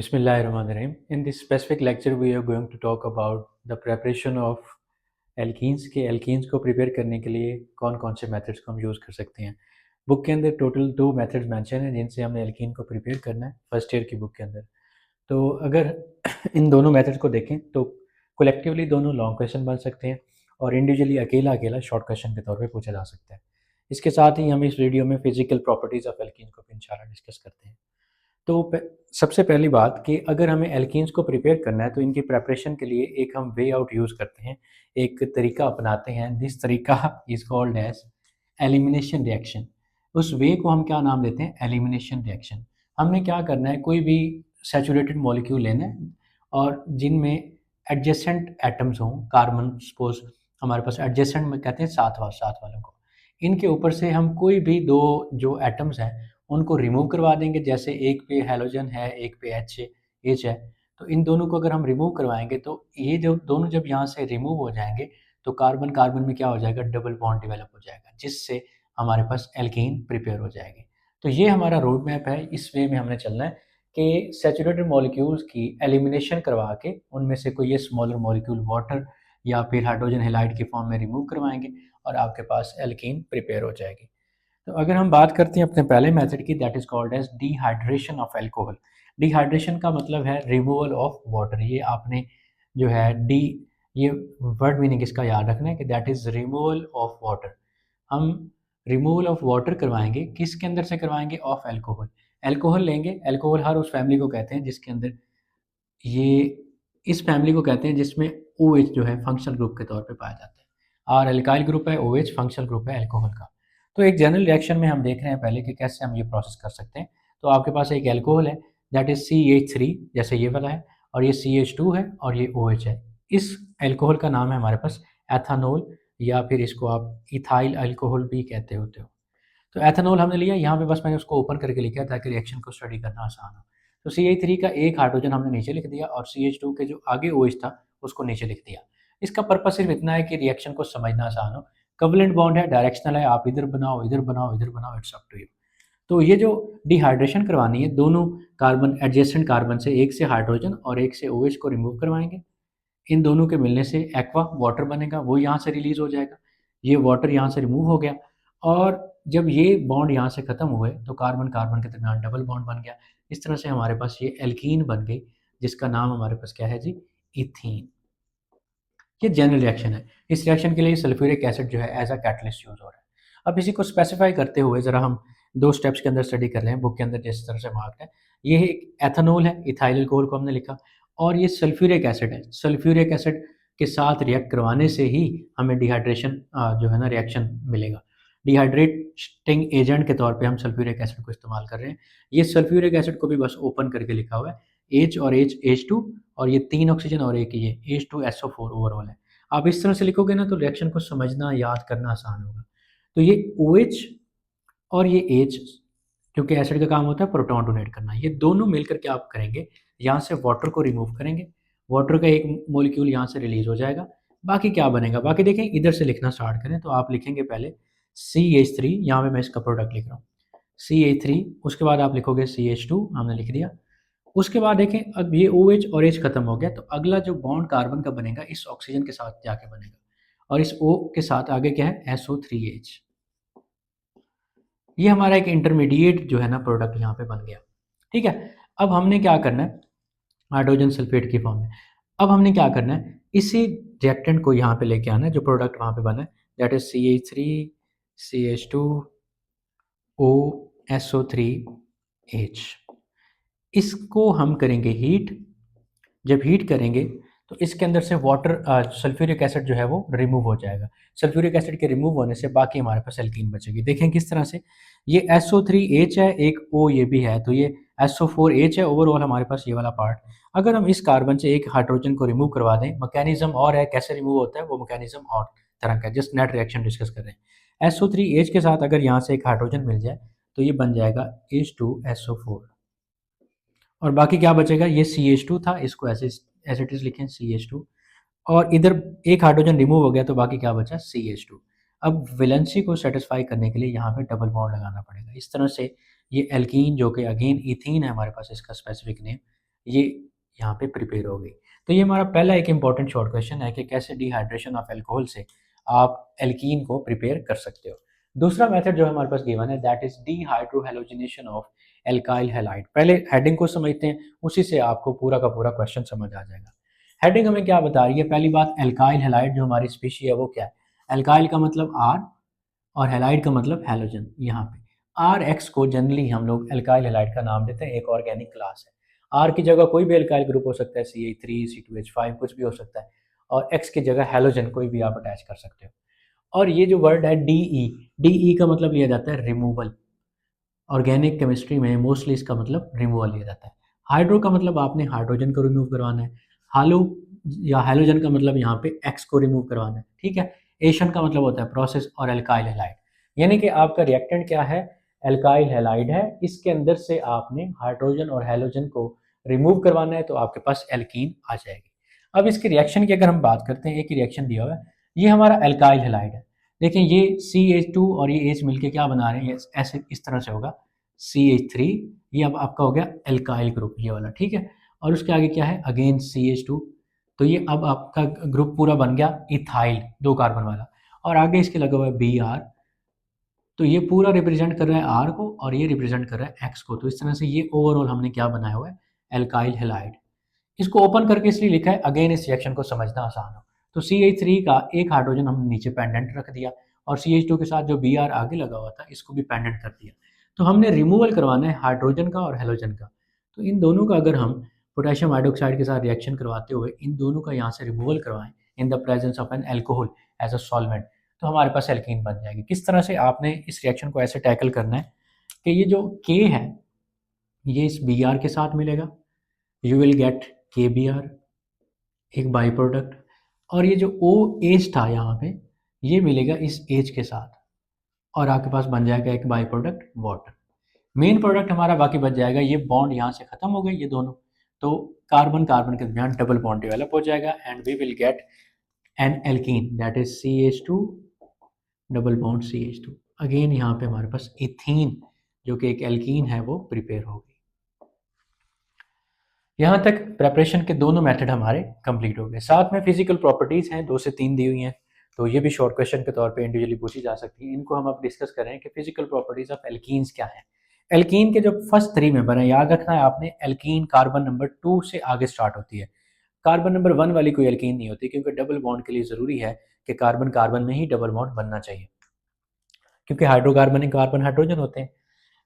Bismillahirrahmanirrahim. In this specific lecture, we are going to talk about the preparation of alkenes के alkenes को prepare करने के लिए कौन कौन से मेथड्स को हम यूज़ कर सकते हैं। बुक के अंदर टोटल 2 मेथड्स मेंशन हैं जिनसे हमने एल्कीन को प्रिपेयर करना है फर्स्ट ईयर की बुक के अंदर। तो अगर इन दोनों मेथड्स को देखें तो कलेक्टिवली दोनों लॉन्ग क्वेश्चन बन सकते हैं और इंडिविजुअली अकेला शॉर्ट क्वेश्चन के तौर पे पूछा जा सकता है। इसके साथ ही हम इस वीडियो में फिजिकल प्रॉपर्टीज़ ऑफ एल्कीन को भी इंशाल्लाह डिस्कस करते हैं। तो सबसे पहली बात कि अगर हमें एल्कीन्स को प्रिपेयर करना है तो इनकी प्रिपरेशन के लिए एक हम वे आउट यूज़ करते हैं, एक तरीका अपनाते हैं। दिस तरीका is called as elimination reaction. उस वे को हम क्या नाम देते हैं? Elimination reaction. हमने क्या करना है, कोई भी सैचुरेटेड मॉलिक्यूल लेना है और जिनमें एडजेसेंट एटम्स हों, कार्बन सपोज हमारे पास एडजेसेंट में कहते हैं साथ वालों को, इनके ऊपर से हम कोई भी दो जो एटम्स हैं उनको रिमूव करवा देंगे। जैसे एक पे हैलोजन है, एक पे एच है, तो इन दोनों को अगर हम रिमूव करवाएंगे तो ये जो दोनों जब यहाँ से रिमूव हो जाएंगे तो कार्बन कार्बन में क्या हो जाएगा? डबल बॉन्ड डेवलप हो जाएगा, जिससे हमारे पास एल्कीन प्रिपेयर हो जाएगी। तो ये हमारा रोड मैप है, इस वे में हमने चलना है कि सैचुरेटेड मॉलिक्यूल्स की एलिमिनेशन करवा के उनमें से कोई ये स्मॉलर मॉलिक्यूल वाटर या फिर हाइड्रोजन हैलाइड की फॉर्म में रिमूव करवाएंगे और आपके पास एल्कीन प्रिपेयर हो जाएगी। तो अगर हम बात करते हैं अपने पहले मेथड की, that is called as dehydration of alcohol. Dehydration का मतलब है रिमूवल ऑफ वाटर। ये आपने जो है डी ये वर्ड मीनिंग इसका याद रखना है कि that is removal of water. हम रिमूवल ऑफ वाटर करवाएंगे, किसके अंदर से करवाएंगे? Of alcohol. अल्कोहल लेंगे, अल्कोहल हर उस फैमिली को कहते हैं जिसके अंदर ये इस फैमिली को कहते हैं जिसमें OH जो है फंक्शनल ग्रुप के तौर पे पाया जाता है और एल्काइल ग्रुप है, OH फंक्शनल ग्रुप है अल्कोहल का। तो एक जनरल रिएक्शन में हम देख रहे हैं पहले कि कैसे हम ये प्रोसेस कर सकते हैं। तो आपके पास एक अल्कोहल है दैट इज CH3 जैसे ये वाला है, और ये CH2 है और ये OH है। इस अल्कोहल का नाम है हमारे पास एथानोल, या फिर इसको आप इथाइल अल्कोहल भी कहते होते हो। तो एथेनॉल हमने लिया, यहाँ पे बस मैंने उसको ओपन करके लिखा ताकि रिएक्शन को स्टडी करना आसान हो। तो CH3 का एक हाइड्रोजन हमने नीचे लिख दिया और CH2 के जो आगे OH था उसको नीचे लिख दिया। इसका पर्पस सिर्फ इतना है कि रिएक्शन को समझना आसान हो। कवलेंट बॉन्ड है, डायरेक्शनल है, आप इधर बनाओ इधर बनाओ इधर बनाओ, इट्स अप टू यू। तो ये जो डिहाइड्रेशन करवानी है, दोनों कार्बन एडजेसेंट कार्बन से एक से हाइड्रोजन और एक से OH को रिमूव करवाएंगे। इन दोनों के मिलने से एक्वा वाटर बनेगा, वो यहाँ से रिलीज हो जाएगा। ये वाटर यहाँ से रिमूव हो गया और जब ये बॉन्ड यहाँ से खत्म हुए तो कार्बन कार्बन के दरमियान डबल बॉन्ड बन गया। इस तरह से हमारे पास ये एल्कीन बन गई, जिसका नाम हमारे पास क्या है जी? इथीन। ये जनरल रिएक्शन है। इस रिएक्शन के लिए सल्फ्यूरिक एसिड जो है एज अ कैटलिस्ट यूज हो रहा है। अब इसी को स्पेसिफाई करते हुए ज़रा हम दो स्टेप्स के अंदर स्टडी कर लें। बुक के अंदर जिस तरह से मार्क है, ये एक एथेनॉल है, इथाइल अल्कोहल को हमने लिखा, और ये सल्फ्यूरिक एसिड है। सल्फ्यूरिक एसिड के साथ रिएक्ट करवाने से ही हमें डिहाइड्रेशन जो है ना रिएक्शन मिलेगा। डिहाइड्रेटिंग एजेंट के तौर पे हम सल्फ्यूरिक एसिड को इस्तेमाल कर रहे हैं। ये सल्फ्यूरिक एसिड को भी बस ओपन करके लिखा हुआ है, H और H2, और ये 3 ऑक्सीजन और एक ये H2SO4 ओवरऑल है। आप इस तरह से लिखोगे ना तो रिएक्शन को समझना याद करना आसान होगा। तो ये OH और ये H, क्योंकि एसिड का काम होता है प्रोटॉन डोनेट करना, ये दोनों मिलकर के आप करेंगे, यहाँ से वाटर को रिमूव करेंगे, वाटर का एक मॉलिक्यूल यहाँ से रिलीज हो जाएगा। बाकी क्या बनेगा? बाकी देखें, इधर से लिखना स्टार्ट करें तो आप लिखेंगे पहले CH3, यहाँ पे मैं इसका प्रोडक्ट लिख रहा हूँ CH3, उसके बाद आप लिखोगे CH2, हमने लिख दिया। उसके बाद देखें, अब ये OH और H खत्म हो गया तो अगला जो बॉन्ड कार्बन का बनेगा इस ऑक्सीजन के साथ जाके बनेगा, और इस O के साथ आगे क्या है? SO3H। ये हमारा एक इंटरमीडिएट जो है ना प्रोडक्ट यहाँ पे बन गया। ठीक है, अब हमने क्या करना है? हाइड्रोजन सल्फेट की फॉर्म में। अब हमने क्या करना है? इसी रिएक्टेंट को यहाँ पे लेके आना है जो प्रोडक्ट वहाँ पे बना है, that is CH3 CH2 OSO3H। इसको हम करेंगे हीट। जब हीट करेंगे तो इसके अंदर से वाटर सल्फ्यूरिक एसिड जो है वो रिमूव हो जाएगा। सल्फ्यूरिक एसिड के रिमूव होने से बाकी हमारे पास एल्कीन बचेगी। देखें किस तरह से, ये SO3H है, एक O ये भी है, तो ये SO4H है ओवरऑल हमारे पास ये वाला पार्ट। अगर हम इस कार्बन से एक हाइड्रोजन को रिमूव करवा दें, मैकेनिज्म और है, कैसे रिमूव होता है वो मैकेनिज्म और तरह का, जस्ट नेट रिएक्शन डिस्कस कर रहे हैं। SO3H के साथ अगर यहाँ से एक हाइड्रोजन मिल जाए तो ये बन जाएगा H2SO4, और बाकी क्या बचेगा? ये CH2 था, इसको ऐसे एज इट इज लिखें CH2, और इधर एक हाइड्रोजन रिमूव हो गया तो बाकी क्या बचा? CH2। अब वैलेंसी को सेटिस्फाई करने के लिए यहाँ पे डबल बॉन्ड लगाना पड़ेगा। इस तरह से ये एल्कीन, जो कि अगेन इथीन है हमारे पास, इसका स्पेसिफिक नेम ये यहाँ पे प्रिपेयर हो गई। तो ये हमारा पहला एक इंपॉर्टेंट शॉर्ट क्वेश्चन है कि कैसे डिहाइड्रेशन ऑफ अल्कोहल से आप एल्कीन को प्रिपेयर कर सकते हो। दूसरा मेथड जो हमारे पास गिवन है that is dehydrohalogenation of alkyl halide. पहले हेडिंग को समझते हैं, उसी से आपको पूरा का पूरा क्वेश्चन समझ आ जाएगा। हेडिंग हमें क्या बता रही है? पहली बात, एल्काइल हैलाइड जो हमारी स्पीशी है वो क्या है? एल्काइल का मतलब आर और हैलाइड का मतलब हैलोजन। यहाँ पे आर एक्स को जनरली हम लोग एल्काइल हैलाइड का नाम देते हैं, एक ऑर्गेनिक क्लास है। आर की जगह कोई भी एल्काइल ग्रुप हो सकता है, CH3 C2H5 कुछ भी हो सकता है, और एक्स की जगह हैलोजन कोई भी आप अटैच कर सकते हो। और ये जो वर्ड है DE, DE का मतलब लिया जाता है रिमूवल। ऑर्गेनिक केमिस्ट्री में मोस्टली इसका मतलब रिमूवल लिया जाता है। हाइड्रो का मतलब आपने हाइड्रोजन को रिमूव करवाना है। हालो या हैलोजन का मतलब यहाँ पे एक्स को रिमूव करवाना है, ठीक है। एशन का मतलब होता है प्रोसेस, और एल्काइल हैलाइड यानी कि आपका रिएक्टेंट क्या है? एल्काइल हैलाइड है। इसके अंदर से आपने हाइड्रोजन और हैलोजन को रिमूव करवाना है तो आपके पास एल्कीन आ जाएगी। अब इसके रिएक्शन की अगर हम बात करते हैं, एक रिएक्शन दिया हुआ है, ये हमारा एल्काइल हैलाइड है। देखिए ये CH2 और ये H मिलके क्या बना रहे हैं? ये ऐसे इस तरह से होगा CH3, ये अब आपका हो गया एल्काइल ग्रुप ये वाला, ठीक है। और उसके आगे क्या है? अगेन CH2, तो ये अब आपका ग्रुप पूरा बन गया इथाइल, 2 कार्बन वाला। और आगे इसके लगा हुआ है Br, तो ये पूरा रिप्रेजेंट कर रहा है आर को और ये रिप्रेजेंट कर रहा है एक्स को। तो इस तरह से ये ओवरऑल हमने क्या बनाया हुआ है? Alkyl halide. इसको ओपन करके इसलिए लिखा है अगेन इस रिएक्शन को समझना आसान हो। तो CH3 का एक हाइड्रोजन हम नीचे पेंडेंट रख दिया और CH2 के साथ जो Br आगे लगा हुआ था इसको भी पेंडेंट कर दिया। तो हमने रिमूवल करवाना है हाइड्रोजन का और हैलोजन का। तो इन दोनों का अगर हम पोटेशियम हाइड्रोक्साइड के साथ रिएक्शन करवाते हुए इन दोनों का यहाँ से रिमूवल करवाएं in the presence of an alcohol as a solvent, तो हमारे पास एल्कीन बन जाएगी। किस तरह से आपने इस रिएक्शन को ऐसे टैकल करना है कि ये जो K है ये इस Br के साथ मिलेगा, यू विल गेट KBr, एक बाई प्रोडक्ट। और ये जो OH था यहाँ पे ये मिलेगा इस H के साथ और आपके पास बन जाएगा एक by product water. Main product हमारा बाकी बच जाएगा, ये बॉन्ड यहाँ से खत्म हो गए ये दोनों, तो कार्बन कार्बन के दरमियान डबल बॉन्ड डेवलप हो जाएगा and we will get an alkene that is CH2 double bond CH2। Again यहाँ पे हमारे पास इथीन जो कि एक एल्कीन है वो प्रिपेयर होगी। यहाँ तक प्रेपरेशन के दोनों मेथड हमारे कंप्लीट हो गए। साथ में फिजिकल प्रॉपर्टीज हैं 2 से 3 दी हुई हैं, तो ये भी शॉर्ट क्वेश्चन के तौर पे इंडिविजुअली पूछी जा सकती हैं। इनको हम अब डिस्कस करें कि फिजिकल प्रॉपर्टीज ऑफ एल्कीन्स क्या हैं। एल्कीन के जो फर्स्ट 3 मेंबर हैं, याद रखना है आपने, एल्कीन कार्बन नंबर 2 से आगे स्टार्ट होती है। कार्बन नंबर 1 वाली कोई एल्कीन नहीं होती, क्योंकि डबल बॉन्ड के लिए ज़रूरी है कि कार्बन कार्बन में ही डबल बॉन्ड बनना चाहिए, क्योंकि हाइड्रोकार्बन कार्बन हाइड्रोजन होते हैं।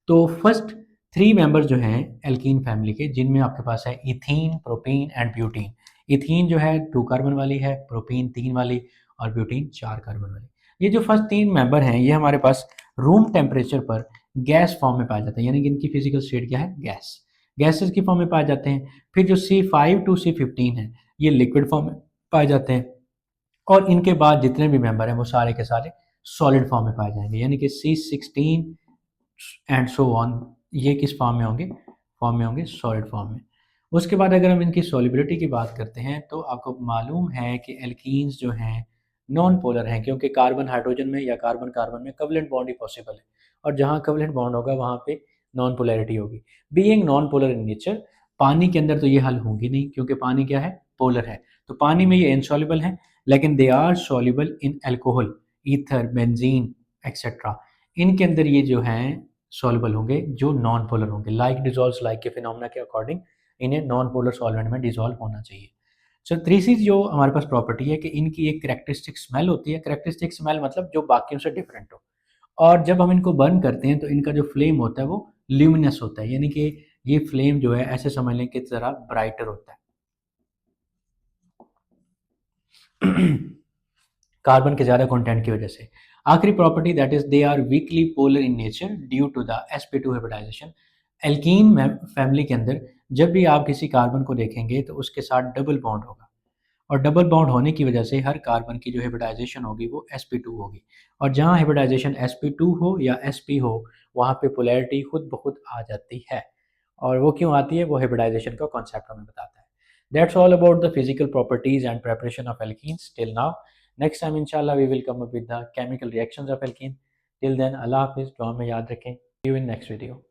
तो फर्स्ट 3 मेंबर जो हैं एल्कीन फैमिली के, जिनमें आपके पास है ethene, propene and butene. Ethene जो है 2 कार्बन वाली है, प्रोपीन 3 वाली और ब्यूटीन 4 कार्बन वाली। ये जो फर्स्ट 3 मेंबर हैं ये हमारे पास रूम टेम्परेचर पर गैस फॉर्म में पाए जाते हैं, यानी कि इनकी फिजिकल स्टेट क्या है? गैस, गैसेस की फॉर्म में पाए जाते हैं। फिर जो C5 टू C15 है ये लिक्विड फॉर्म में पाए जाते हैं। और इनके बाद जितने भी मेंबर हैं वो सारे के सारे सॉलिड फॉर्म में पाए जाएंगे, यानी कि C16 एंड सो ऑन, ये किस फॉर्म में होंगे? फॉर्म में होंगे सॉलिड फॉर्म में। उसके बाद अगर हम इनकी सॉल्युबिलिटी की बात करते हैं तो आपको मालूम है कि एल्कीन्स जो हैं नॉन पोलर हैं, क्योंकि कार्बन हाइड्रोजन में या कार्बन कार्बन में कवलेंट बॉन्ड ही पॉसिबल है, और जहाँ कवलेंट बॉन्ड होगा वहाँ पे नॉन पोलैरिटी होगी। Being non polar in nature, पानी के अंदर तो ये हल होंगी नहीं, क्योंकि पानी क्या है? पोलर है। तो पानी में ये इनसॉल्युबल है, लेकिन they are soluble in alcohol, ether, benzene etcetera. इनके अंदर ये जो हैं सॉल्युबल होंगे जो नॉन पोलर होंगे। लाइक डिजॉल्व्स लाइक के फिनोमेना के अकॉर्डिंग इन्हें नॉन पोलर सॉल्वेंट में डिजॉल्व होना चाहिए। सो तीसरी जो हमारे पास प्रॉपर्टी है कि इनकी एक करेक्टरिस्टिक स्मेल होती है। करेक्टरिस्टिक स्मेल मतलब जो बाकियों से डिफरेंट हो, और जब हम इनको बर्न करते हैं तो इनका जो फ्लेम होता है वो ल्यूमिनस होता है, यानी कि ये फ्लेम जो है ऐसे समझ लें कि ज़रा ब्राइटर होता है कार्बन के ज़्यादा कंटेंट की वजह से। आखिरी property that is they are weakly polar in nature due to the sp2 hybridization. Alkene family के अंदर जब भी आप किसी कार्बन को देखेंगे तो उसके साथ डबल बॉन्ड होगा, और डबल बॉन्ड होने की वजह से हर कार्बन की जो हाइब्रिडाइजेशन होगी वो sp2 होगी, और जहाँ हाइब्रिडाइजेशन sp2 हो या sp हो वहाँ पे पोलैरिटी खुद ब खुद आ जाती है। और वो क्यों आती है? वो हाइब्रिडाइजेशन का कॉन्सेप्ट हमें बताता है। That's all about the physical properties and preparation of alkenes till now. Next time inshallah we will come up with the chemical reactions of alkene. Till then Allah Hafiz, दुआ में याद रखें। See you in next video.